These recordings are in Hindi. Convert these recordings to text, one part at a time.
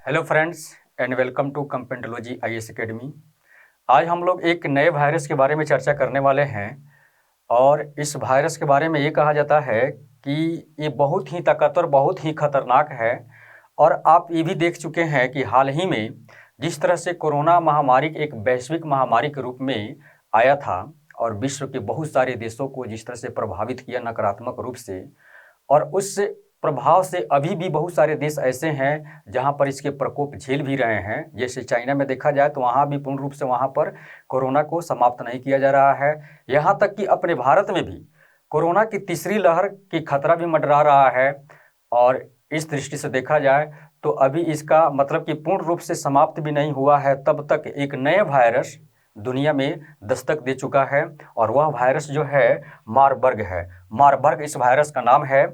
Hello friends and welcome to competology IAS academy. आज हम लोग एक नए वायरस के बारे में चर्चा करने वाले हैं और इस वायरस के बारे में ये कहा जाता है कि ये बहुत ही ताकतवर, बहुत ही खतरनाक है। और आप ये भी देख चुके हैं कि हाल ही में जिस तरह से कोरोना महामारी एक वैश्विक महामारी के रूप में आया था और विश्व के बहुत सारे देशों को जिस तरह से प्रभावित किया नकारात्मक रूप से, और उस प्रभाव से अभी भी बहुत सारे देश ऐसे हैं जहां पर इसके प्रकोप झेल भी रहे हैं। जैसे चाइना में देखा जाए तो वहां भी पूर्ण रूप से वहां पर कोरोना को समाप्त नहीं किया जा रहा है। यहां तक कि अपने भारत में भी कोरोना की तीसरी लहर की खतरा भी मंडरा रहा है। और इस दृष्टि से देखा जाए तो अभी इसका मतलब कि पूर्ण रूप से समाप्त भी नहीं हुआ है, तब तक एक नया वायरस दुनिया में दस्तक दे चुका है और वह वायरस जो है मारबर्ग है। मारबर्ग इस वायरस का नाम है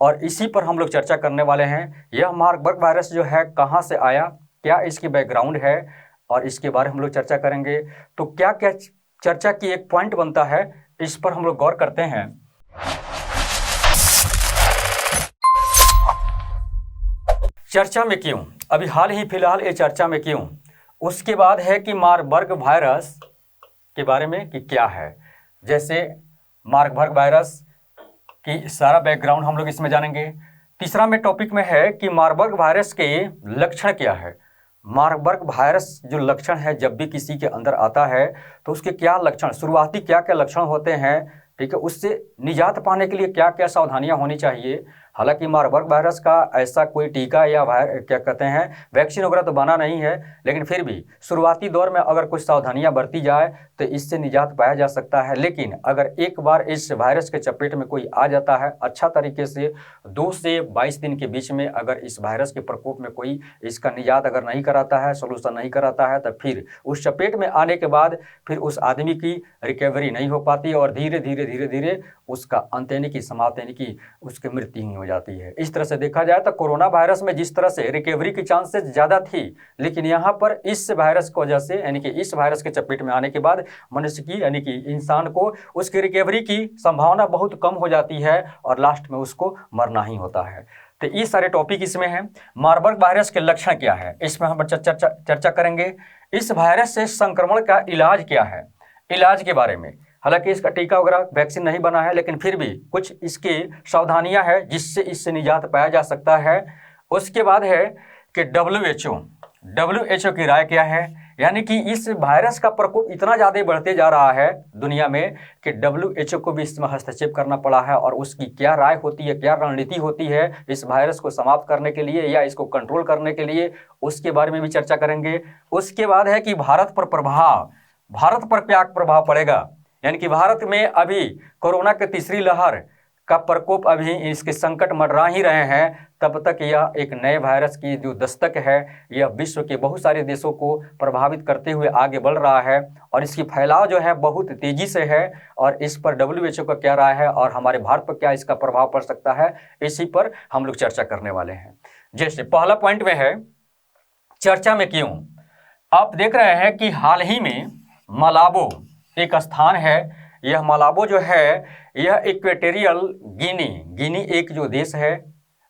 और इसी पर हम लोग चर्चा करने वाले हैं। यह मारबर्ग वायरस जो है कहाँ से आया, क्या इसकी बैकग्राउंड है, और इसके बारे में हम लोग चर्चा करेंगे। तो क्या क्या चर्चा की एक पॉइंट बनता है, इस पर हम लोग गौर करते हैं। चर्चा में क्यों, अभी हाल ही फिलहाल ये चर्चा में क्यों, उसके बाद है कि मारबर्ग वायरस के बारे में कि क्या है। जैसे मारबर्ग वायरस कि सारा बैकग्राउंड हम लोग इसमें जानेंगे। तीसरा में टॉपिक में है कि मारबर्ग वायरस के लक्षण क्या है। मारबर्ग वायरस जो लक्षण है जब भी किसी के अंदर आता है तो उसके क्या लक्षण, शुरुआती क्या क्या लक्षण होते हैं, ठीक है, उससे निजात पाने के लिए क्या क्या सावधानियां होनी चाहिए। हालांकि मारबर्ग वायरस का ऐसा कोई टीका या क्या कहते हैं वैक्सीन वगैरह तो बना नहीं है, लेकिन फिर भी शुरुआती दौर में अगर कुछ सावधानियां बरती जाए तो इससे निजात पाया जा सकता है। लेकिन अगर एक बार इस वायरस के चपेट में कोई आ जाता है अच्छा तरीके से 2 से 22 दिन के बीच में, अगर इस वायरस के प्रकोप में कोई इसका निजात अगर नहीं कराता है, सोल्यूशन नहीं कराता है, तो फिर उस चपेट में आने के बाद फिर उस आदमी की रिकवरी नहीं हो पाती और धीरे धीरे धीरे धीरे उसका अंत यानी कि समाप्त यानी कि उसकी मृत्यु ही हो जाती है। इस तरह से देखा जाए तो कोरोना वायरस में जिस तरह से रिकवरी की चांसेस ज़्यादा थी, लेकिन यहाँ पर इस वायरस की वजह से यानी कि इस वायरस के चपेट में आने के बाद मनुष्य की यानी कि इंसान को उसकी रिकवरी की संभावना बहुत कम हो जाती है और लास्ट में उसको मरना ही होता है। तो ये सारे टॉपिक इसमें हैं। मारबर्ग वायरस के लक्षण क्या है, इसमें हम चर्चा करेंगे। इस वायरस से संक्रमण का इलाज क्या है, इलाज के बारे में। हालांकि इसका टीका वगैरह वैक्सीन नहीं बना है, लेकिन फिर भी कुछ इसकी सावधानियां हैं जिससे इससे निजात पाया जा सकता है। उसके बाद है कि WHO की राय क्या है, यानी कि इस वायरस का प्रकोप इतना ज़्यादा बढ़ते जा रहा है दुनिया में कि WHO को भी इसमें हस्तक्षेप करना पड़ा है और उसकी क्या राय होती है, क्या रणनीति होती है इस वायरस को समाप्त करने के लिए या इसको कंट्रोल करने के लिए, उसके बारे में भी चर्चा करेंगे। उसके बाद है कि भारत पर क्या प्रभाव पड़ेगा, यानी कि भारत में अभी कोरोना की तीसरी लहर का प्रकोप अभी इसके संकट मंडरा ही रहे हैं, तब तक यह एक नए वायरस की जो दस्तक है यह विश्व के बहुत सारे देशों को प्रभावित करते हुए आगे बढ़ रहा है और इसकी फैलाव जो है बहुत तेजी से है। और इस पर WHO का क्या राय है और हमारे भारत पर क्या इसका प्रभाव पड़ सकता है, इसी पर हम लोग चर्चा करने वाले हैं। जैसे पहला पॉइंट में है चर्चा में क्यों। आप देख रहे हैं कि हाल ही में मलाबो एक स्थान है, यह मलाबो जो है यह इक्वेटोरियल गिनी एक जो देश है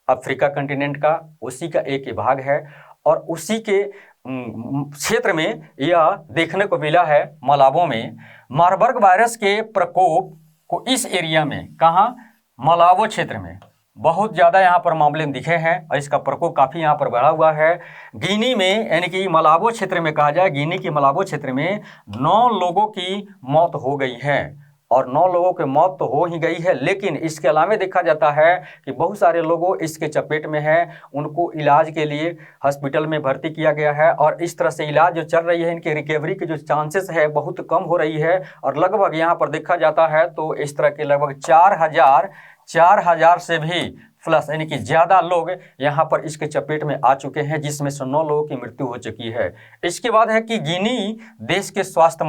अफ्रीका कंटिनेंट का, उसी का एक भाग है और उसी के क्षेत्र में यह देखने को मिला है। मलाबो में मारबर्ग वायरस के प्रकोप को इस एरिया में, कहाँ, मलाबो क्षेत्र में बहुत ज़्यादा यहाँ पर मामले दिखे हैं और इसका प्रकोप काफ़ी यहाँ पर बढ़ा हुआ है। गिनी में यानी कि मलाबो क्षेत्र में कहा जाए, गिनी के मलाबो क्षेत्र में 9 लोगों की मौत हो गई है और 9 लोगों की मौत तो हो ही गई है, लेकिन इसके अलावा देखा जाता है कि बहुत सारे लोगों इसके चपेट में हैं, उनको इलाज के लिए हॉस्पिटल में भर्ती किया गया है और इस तरह से इलाज जो चल रही है इनके रिकवरी की जो चांसेस है बहुत कम हो रही है। और लगभग यहाँ पर देखा जाता है तो इस तरह के लगभग 4,000 से भी प्लस यानी कि ज़्यादा लोग यहाँ पर इसके चपेट में आ चुके हैं, जिसमें से 9 लोगों की मृत्यु हो चुकी है। इसके बाद है कि गिनी देश के स्वास्थ्य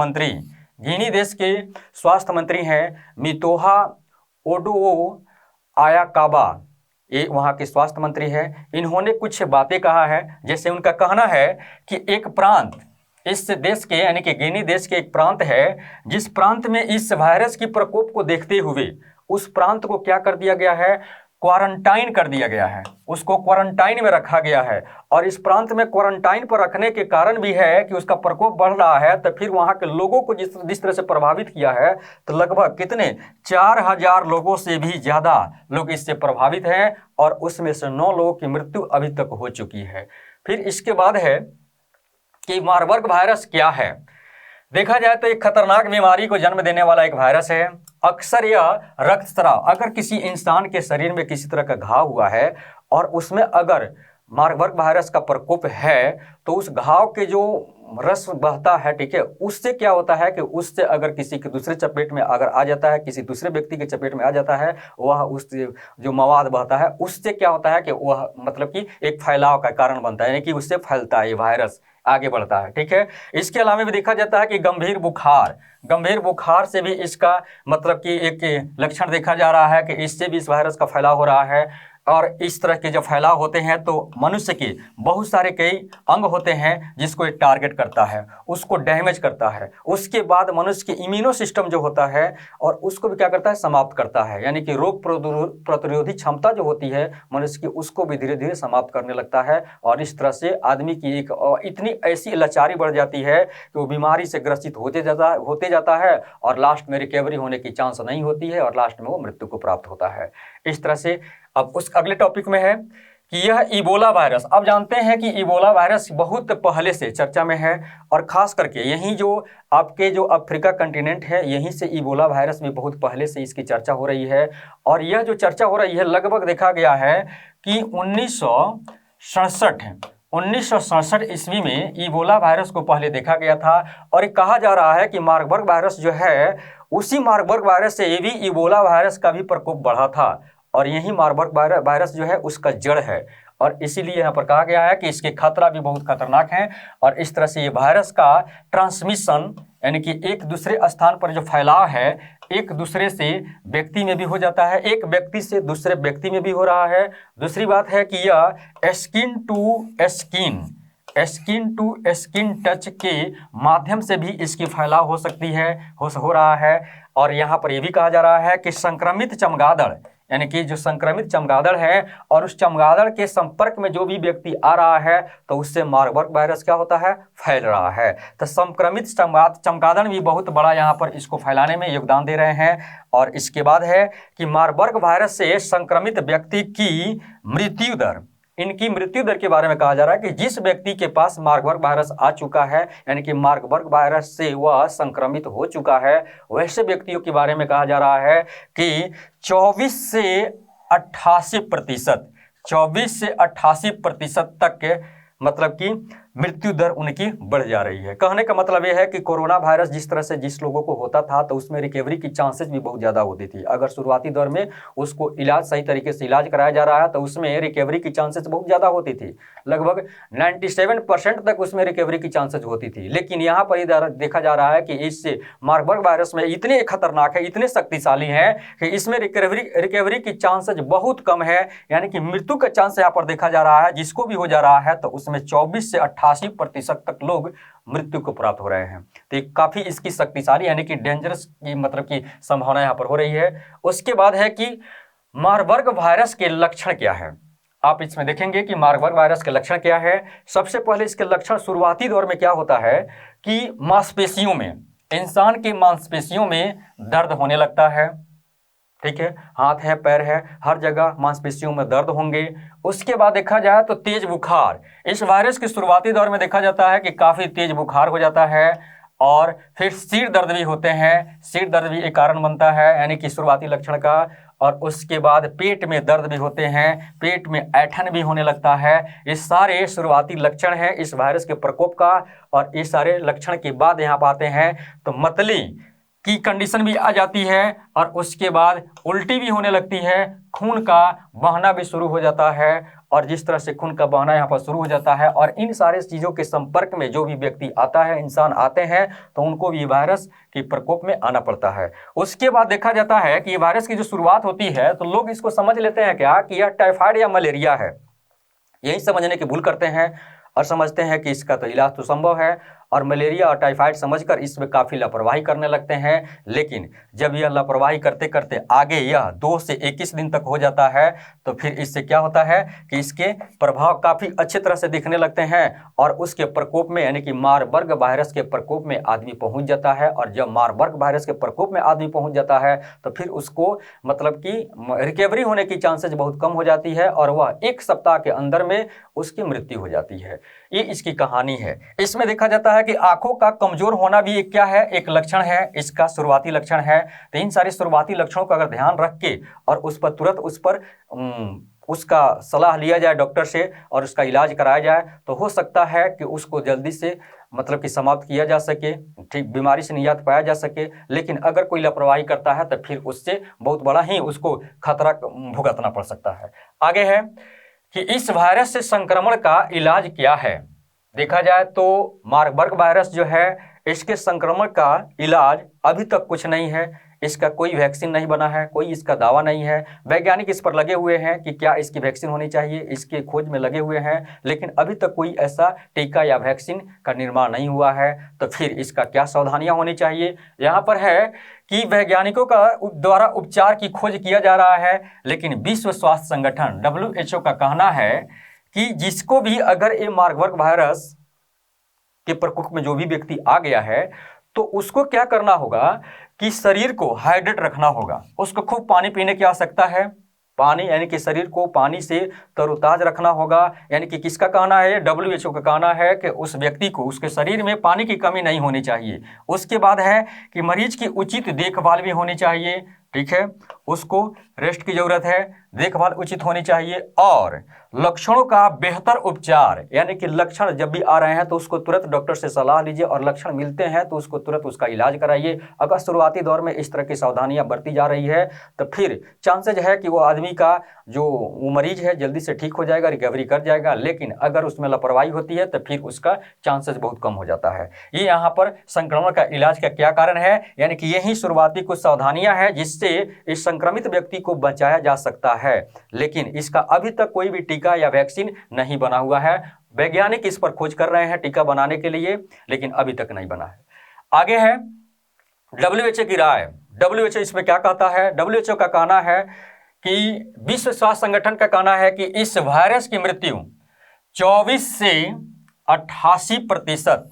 मंत्री हैं मितोहा ओडो आयाकाबा, ये वहाँ के स्वास्थ्य मंत्री हैं। इन्होंने कुछ बातें कहा है, जैसे उनका कहना है कि एक प्रांत इस देश के यानी कि गिनी देश के एक प्रांत है जिस प्रांत में इस वायरस की प्रकोप को देखते हुए उस प्रांत को क्या कर दिया गया है, क्वारंटाइन कर दिया गया है, उसको क्वारंटाइन में रखा गया है। और इस प्रांत में क्वारंटाइन पर रखने के कारण भी है कि उसका प्रकोप बढ़ रहा है, तो फिर वहाँ के लोगों को जिस तरह से प्रभावित किया है, तो लगभग कितने 4000 लोगों से भी ज़्यादा लोग इससे प्रभावित हैं और उसमें से 9 लोगों की मृत्यु अभी तक हो चुकी है। फिर इसके बाद है कि मारबर्ग वायरस क्या है। देखा जाए तो एक खतरनाक बीमारी को जन्म देने वाला एक वायरस है। अक्सर यह रक्तस्राव, अगर किसी इंसान के शरीर में किसी तरह का घाव हुआ है और उसमें अगर मारबर्ग वायरस का प्रकोप है, तो उस घाव के जो रस बहता है, ठीक है, उससे क्या होता है कि उससे अगर किसी के दूसरे चपेट में अगर आ जाता है, किसी दूसरे व्यक्ति के चपेट में आ जाता है, वह उससे जो मवाद बहता है उससे क्या होता है कि वह मतलब कि एक फैलाव का कारण बनता है, यानी कि उससे फैलता है, ये वायरस आगे बढ़ता है। ठीक है, इसके अलावा भी देखा जाता है कि गंभीर बुखार से भी इसका मतलब कि एक लक्षण देखा जा रहा है कि इससे भी इस वायरस का फैलाव हो रहा है। और इस तरह के जब फैलाव होते हैं तो मनुष्य के बहुत सारे कई अंग होते हैं जिसको ये टारगेट करता है, उसको डैमेज करता है। उसके बाद मनुष्य की इम्यूनो सिस्टम जो होता है और उसको भी क्या करता है, समाप्त करता है, यानी कि रोग प्रतिरोधी क्षमता जो होती है मनुष्य की, उसको भी धीरे धीरे समाप्त करने लगता है। और इस तरह से आदमी की एक इतनी ऐसी लाचारी बढ़ जाती है कि वो बीमारी से ग्रसित होते जाता है और लास्ट में रिकवरी होने की चांस नहीं होती है और लास्ट में वो मृत्यु को प्राप्त होता है। इस तरह से अब उस अगले टॉपिक में है कि यह इबोला वायरस। अब जानते हैं कि इबोला वायरस बहुत पहले से चर्चा में है और खास करके यही जो आपके जो अफ्रीका कंटिनेंट है, यहीं से इबोला वायरस भी बहुत पहले से इसकी चर्चा हो रही है। और यह जो चर्चा हो रही है लगभग देखा गया है कि 1967 ईस्वी में इबोला वायरस को पहले देखा गया था। और ये कहा जा रहा है कि मार्बर्ग वायरस जो है, उसी मार्बर्ग वायरस से ये भी इबोला वायरस का भी प्रकोप बढ़ा था और यही मार्बर्ग वायरस जो है उसका जड़ है। और इसीलिए यहाँ पर कहा गया है कि इसके खतरा भी बहुत खतरनाक हैं। और इस तरह से ये वायरस का ट्रांसमिशन, यानी कि एक दूसरे स्थान पर जो फैलाव है एक दूसरे से व्यक्ति में भी हो जाता है, एक व्यक्ति से दूसरे व्यक्ति में भी हो रहा है। दूसरी बात है कि यह स्किन टू स्किन टच के माध्यम से भी इसकी फैलाव हो सकती है, हो रहा है। और यहाँ पर यह भी कहा जा रहा है कि संक्रमित चमगादड़, यानी कि जो संक्रमित चमगादड़ है और उस चमगादड़ के संपर्क में जो भी व्यक्ति आ रहा है तो उससे मार्बर्ग वायरस क्या होता है, फैल रहा है। तो संक्रमित चमगादड़ भी बहुत बड़ा यहाँ पर इसको फैलाने में योगदान दे रहे हैं। और इसके बाद है कि मार्बर्ग वायरस से संक्रमित व्यक्ति की मृत्यु दर, इनकी मृत्यु दर के बारे में कहा जा रहा है कि जिस व्यक्ति के पास मार्बर्ग वायरस आ चुका है, यानी कि मार्बर्ग वायरस से वह संक्रमित हो चुका है, वैसे व्यक्तियों के बारे में कहा जा रहा है कि 24 से 88% तक मतलब कि मृत्यु दर उनकी बढ़ जा रही है। कहने का मतलब यह है कि कोरोना वायरस जिस तरह से जिस लोगों को होता था तो उसमें रिकवरी की चांसेस भी बहुत ज़्यादा होती थी। अगर शुरुआती दौर में उसको इलाज सही तरीके से इलाज कराया जा रहा है तो उसमें रिकवरी की चांसेस बहुत ज़्यादा होती थी, लगभग 97% तक उसमें रिकवरी की चांसेस होती थी। लेकिन यहाँ पर इधर देखा जा रहा है कि इससे मार्बर्ग वायरस में इतने खतरनाक है, इतने शक्तिशाली हैं कि इसमें रिकवरी की चांसेस बहुत कम है, यानी कि मृत्यु का चांस यहाँ पर देखा जा रहा है जिसको भी हो जा रहा है तो उसमें 24 से 88% तक लोग मृत्यु को प्राप्त हो रहे हैं। तो ये काफ़ी इसकी शक्तिशाली यानी कि डेंजरस की मतलब की संभावना यहाँ पर हो रही है। उसके बाद है कि मार्बर्ग वायरस के लक्षण क्या है। आप इसमें देखेंगे कि मार्बर्ग वायरस के लक्षण क्या है। सबसे पहले इसके लक्षण शुरुआती दौर में क्या होता है कि मांसपेशियों में, इंसान की मांसपेशियों में दर्द होने लगता है, ठीक है, हाथ है पैर है हर जगह मांसपेशियों में दर्द होंगे। उसके बाद देखा जाए तो तेज बुखार, इस वायरस के शुरुआती दौर में देखा जाता है कि काफ़ी तेज बुखार हो जाता है। और फिर सिर दर्द भी होते हैं, सिर दर्द भी एक कारण बनता है यानी कि शुरुआती लक्षण का। और उसके बाद पेट में दर्द भी होते हैं, पेट में ऐंठन भी होने लगता है। ये सारे शुरुआती लक्षण हैं इस वायरस के प्रकोप का। और ये सारे लक्षण के बाद यहाँ पर आते हैं तो मतली की कंडीशन भी आ जाती है और उसके बाद उल्टी भी होने लगती है, खून का बहना भी शुरू हो जाता है। और जिस तरह से खून का बहना यहाँ पर शुरू हो जाता है और इन सारे चीज़ों के संपर्क में जो भी व्यक्ति आता है, इंसान आते हैं तो उनको भी वायरस के प्रकोप में आना पड़ता है। उसके बाद देखा जाता है कि वायरस की जो शुरुआत होती है तो लोग इसको समझ लेते हैं क्या कि यह टाइफाइड या मलेरिया है, यही समझने की भूल करते हैं और समझते हैं कि इसका तो इलाज तो संभव है। और मलेरिया और टाइफाइड समझकर इसमें काफ़ी लापरवाही करने लगते हैं। लेकिन जब यह लापरवाही करते करते आगे यह 2 से 21 दिन तक हो जाता है तो फिर इससे क्या होता है कि इसके प्रभाव काफ़ी अच्छी तरह से दिखने लगते हैं और उसके प्रकोप में यानी कि मारबर्ग वायरस के प्रकोप में आदमी पहुंच जाता है। और जब मारबर्ग वायरस के प्रकोप में आदमी पहुंच जाता है तो फिर उसको मतलब कि रिकवरी होने की चांसेस बहुत कम हो जाती है और वह 1 सप्ताह के अंदर में उसकी मृत्यु हो जाती है। ये इसकी कहानी है। इसमें देखा जाता है कि आंखों का कमजोर होना भी एक क्या है, एक लक्षण है, इसका शुरुआती लक्षण है। तो इन सारे शुरुआती लक्षणों का अगर ध्यान रख के और उस पर तुरंत उस पर उसका सलाह लिया जाए डॉक्टर से और उसका इलाज कराया जाए तो हो सकता है कि उसको जल्दी से मतलब कि समाप्त किया जा सके, ठीक बीमारी से निजात पाया जा सके। लेकिन अगर कोई लापरवाही करता है तो फिर उससे बहुत बड़ा ही उसको खतरा भुगतना पड़ सकता है। आगे है कि इस वायरस से संक्रमण का इलाज क्या है। देखा जाए तो मार्बर्ग वायरस जो है इसके संक्रमण का इलाज अभी तक कुछ नहीं है। इसका कोई वैक्सीन नहीं बना है, कोई इसका दावा नहीं है। वैज्ञानिक इस पर लगे हुए हैं कि क्या इसकी वैक्सीन होनी चाहिए, इसके खोज में लगे हुए हैं, लेकिन अभी तक कोई ऐसा टीका या वैक्सीन का निर्माण नहीं हुआ है। तो फिर इसका क्या सावधानियां होनी चाहिए, यहाँ पर है कि वैज्ञानिकों का द्वारा उपचार की खोज किया जा रहा है। लेकिन विश्व स्वास्थ्य संगठन WHO का कहना है कि जिसको भी अगर ये मार्बर्ग वायरस के प्रकोप में जो भी व्यक्ति आ गया है तो उसको क्या करना होगा कि शरीर को हाइड्रेट रखना होगा, उसको खूब पानी पीने की आवश्यकता है। पानी यानी कि शरीर को पानी से तरोताज रखना होगा। यानी कि किसका कहना है, WHO का कहना है कि उस व्यक्ति को उसके शरीर में पानी की कमी नहीं होनी चाहिए। उसके बाद है कि मरीज की उचित देखभाल भी होनी चाहिए, ठीक है, उसको रेस्ट की जरूरत है, देखभाल उचित होनी चाहिए। और लक्षणों का बेहतर उपचार यानी कि लक्षण जब भी आ रहे हैं तो उसको तुरंत डॉक्टर से सलाह लीजिए और लक्षण मिलते हैं तो उसको तुरंत उसका इलाज कराइए। अगर शुरुआती दौर में इस तरह की सावधानियां बरती जा रही है तो फिर चांसेज है कि वो आदमी का जो वो मरीज है जल्दी से ठीक हो जाएगा, रिकवरी कर जाएगा। लेकिन अगर उसमें लापरवाही होती है तो फिर उसका चांसेस बहुत कम हो जाता है। ये यहाँ पर संक्रमण का इलाज का क्या कारण है, यानी कि यही शुरुआती कुछ सावधानियां हैं जिससे इस संक्रमित व्यक्ति को बचाया जा सकता है। लेकिन इसका अभी तक कोई भी टीका या वैक्सीन नहीं बना हुआ है। वैज्ञानिक इस पर खोज कर रहे हैं टीका बनाने के लिए, लेकिन अभी तक नहीं बना है। आगे है WHO की राय। WHO इसमें क्या कहता है, WHO का कहना है कि विश्व स्वास्थ्य संगठन का कहना है कि इस वायरस की मृत्यु 24 से 88%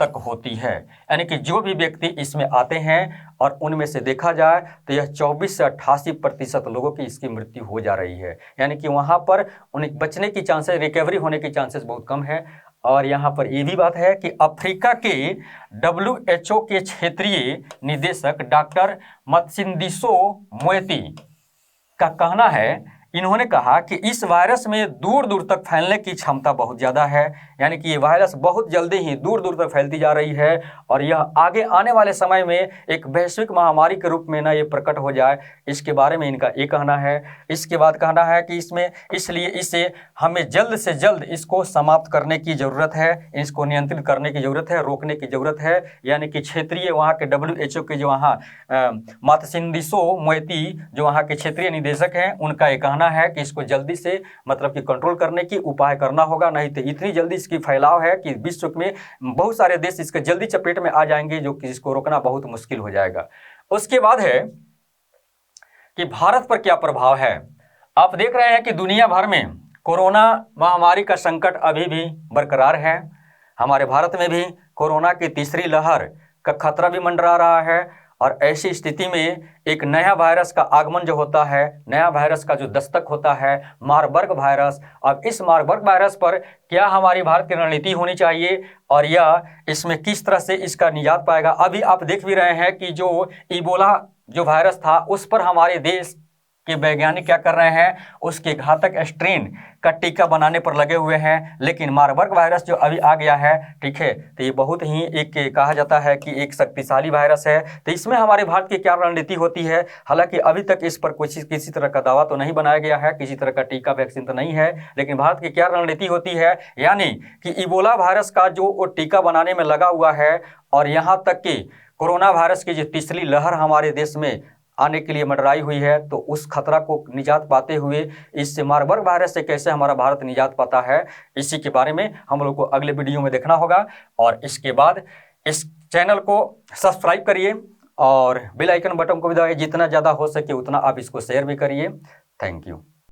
तक होती है। यानी कि जो भी व्यक्ति इसमें आते हैं और उनमें से देखा जाए तो यह 24 से 88% लोगों की इसकी मृत्यु हो जा रही है। यानी कि वहाँ पर उन्हें बचने की चांसेस, रिकवरी होने की चांसेस बहुत कम है। और यहाँ पर ये भी बात है कि अफ्रीका के WHO के क्षेत्रीय निदेशक डॉक्टर मत्सिंदिसो मोएती का कहना है, इन्होंने कहा कि इस वायरस में दूर दूर तक फैलने की क्षमता बहुत ज़्यादा है। यानी कि ये वायरस बहुत जल्दी ही दूर दूर तक फैलती जा रही है और यह आगे आने वाले समय में एक वैश्विक महामारी के रूप में ना ये प्रकट हो जाए, इसके बारे में इनका ये कहना है। इसके बाद कहना है कि इसलिए इसे हमें जल्द से जल्द इसको समाप्त करने की ज़रूरत है, इसको नियंत्रित करने की ज़रूरत है, रोकने की ज़रूरत है। यानी कि क्षेत्रीय वहाँ के WHO के जो वहाँ मात्सिंदिसो मोएती जो वहाँ के क्षेत्रीय निदेशक हैं, उनका ये कहना है कि इसको जल्दी से मतलब कि कंट्रोल करने की उपाय करना होगा। नहीं तो इतनी जल्दी इसकी फैलाव है कि विश्व में बहुत सारे देश इसके जल्दी चपेट में आ जाएंगे, जो कि इसको रोकना बहुत मुश्किल हो जाएगा। उसके बाद है कि भारत पर क्या प्रभाव है। आप देख रहे हैं कि दुनिया भर में कोरोना महामारी का संकट अभी भी बरकरार है। हमारे भारत में भी कोरोना की तीसरी लहर का खतरा भी मंडरा रहा है। और ऐसी स्थिति में एक नया वायरस का आगमन जो होता है, नया वायरस का जो दस्तक होता है, मार्बर्ग वायरस। अब इस मार्बर्ग वायरस पर क्या हमारी भारत की रणनीति होनी चाहिए और यह इसमें किस तरह से इसका निजात पाएगा। अभी आप देख भी रहे हैं कि जो इबोला जो वायरस था उस पर हमारे देश कि वैज्ञानिक क्या कर रहे हैं, उसके घातक स्ट्रेन का टीका बनाने पर लगे हुए हैं। लेकिन मार्बर्ग वायरस जो अभी आ गया है, ठीक है, तो ये बहुत ही एक कहा जाता है कि एक शक्तिशाली वायरस है। तो इसमें हमारे भारत की क्या रणनीति होती है, हालांकि अभी तक इस पर किसी तरह का दावा तो नहीं बनाया गया है, किसी तरह का टीका वैक्सीन तो नहीं है। लेकिन भारत की क्या रणनीति होती है, यानी कि इबोला वायरस का जो टीका बनाने में लगा हुआ है और यहाँ तक कि कोरोना वायरस की जो तीसरी लहर हमारे देश में आने के लिए मंडराई हुई है, तो उस खतरा को निजात पाते हुए इस मार्बर्ग वायरस से कैसे हमारा भारत निजात पाता है, इसी के बारे में हम लोग को अगले वीडियो में देखना होगा। और इसके बाद इस चैनल को सब्सक्राइब करिए और बेल आइकन बटन को भी दबाइए। जितना ज़्यादा हो सके उतना आप इसको शेयर भी करिए। Thank you.